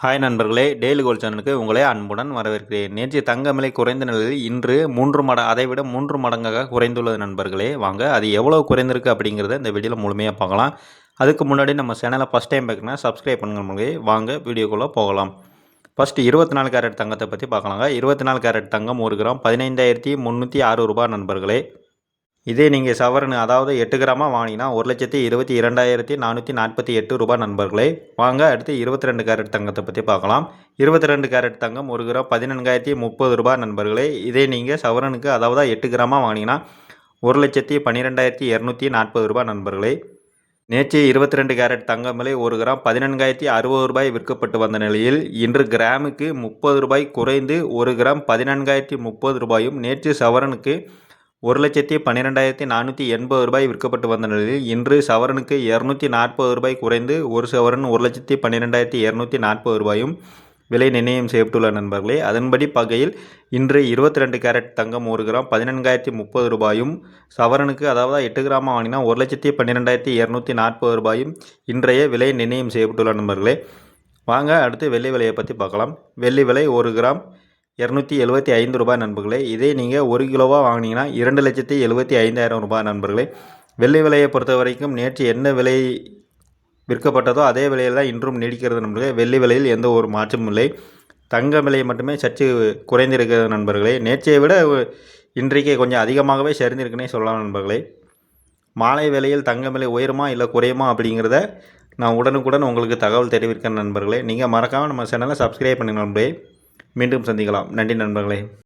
Hi நண்பர்களே, daily gold சேனலுக்கு உங்களை அன்புடன் வரவேற்கிறேன். நேற்று தங்கம் விலை குறைந்த நிலையில் இன்று அதைவிட 3 மடங்காக குறைந்துள்ளது நண்பர்களே. வாங்க அது எவ்வளவு குறைந்திருக்கு அப்படிங்கிறத இந்த வீடியோவில் முழுமையாக பார்க்கலாம். அதுக்கு முன்னாடி நம்ம சேனலை ஃபஸ்ட் டைம் பார்க்கணும்னா சப்ஸ்கிரைப் பண்ணுங்க நண்பர்களே. வாங்க வீடியோக்குள்ளே போகலாம். ஃபஸ்ட்டு 24 கேரட் தங்கத்தை பற்றி பார்க்கலாங்க. 24 கேரட் தங்கம் 1 கிராம் 15,306 ரூபாய் நண்பர்களே. இதே நீங்கள் சவரனு அதாவது 8 கிராமாக வாங்கினீங்கன்னா 1,22,448 ரூபாய் நண்பர்களே. வாங்க அடுத்து 22 கேரட் தங்கத்தை பற்றி பார்க்கலாம். 22 கேரட் தங்கம் 1 கிராம் 14,030 ரூபாய் நண்பர்களே. இதே நீங்கள் சவரனுக்கு அதாவது 8 கிராமாக வாங்கினீங்கன்னா 1,12,240 ரூபாய் நண்பர்களே. நேற்று 22 கேரட் தங்கம் விலை 1 கிராம் 14,060 ரூபாய் விற்கப்பட்டு வந்த நிலையில் இன்று கிராமுக்கு 30 ரூபாய் குறைந்து 1 கிராம் 14,030 ரூபாயும், நேற்று சவரனுக்கு 1,12,480 ரூபாய் விற்கப்பட்டு வந்த நிலையில் இன்று சவரனுக்கு 240 ரூபாய் குறைந்து 1 சவரன் 1,12,240 ரூபாயும் விலை நிர்ணயம் செய்யப்பட்டுள்ள நண்பர்களே. அதன்படி பார்க்கையில் இன்று 22 கேரட் தங்கம் 1 கிராம் 14,030 ரூபாயும், சவரனுக்கு அதாவது 8 கிராம் வாங்கினா 1,12,240 ரூபாயும் இன்றைய விலை நிர்ணயம் செய்யப்பட்டுள்ள நண்பர்களே. வாங்க அடுத்து வெள்ளி விலையை பற்றி பார்க்கலாம். வெள்ளி விலை 1 கிராம் 275 ரூபாய் நண்பர்களே. இதே நீங்கள் 1 கிலோவாக வாங்கினீங்கன்னா 2,75,000 ரூபாய் நண்பர்களே. வெள்ளி விலையை பொறுத்த வரைக்கும் நேற்று என்ன விலை விற்கப்பட்டதோ அதே விலையில் தான் இன்றும் நீடிக்கிறது நண்பர்களே. வெள்ளி விலையில் எந்த ஒரு மாற்றமும் இல்லை. தங்க விலை மட்டுமே சற்று குறைந்திருக்கிறது நண்பர்களே. நேற்றையை விட இன்றைக்கு கொஞ்சம் அதிகமாகவே சரிந்திருக்குன்னே சொல்லலாம் நண்பர்களே. மாலை வேளையில் தங்க விலை உயருமா இல்லை குறையுமா அப்படிங்கிறத நான் உடனுக்குடன் உங்களுக்கு தகவல் தெரிவிக்கிறேன் நண்பர்களே. நீங்கள் மறக்காமல் நம்ம சேனலை சப்ஸ்கிரைப் பண்ணுங்கள் நண்பர்களே. மீண்டும் சந்திக்கலாம். நன்றி நண்பர்களே.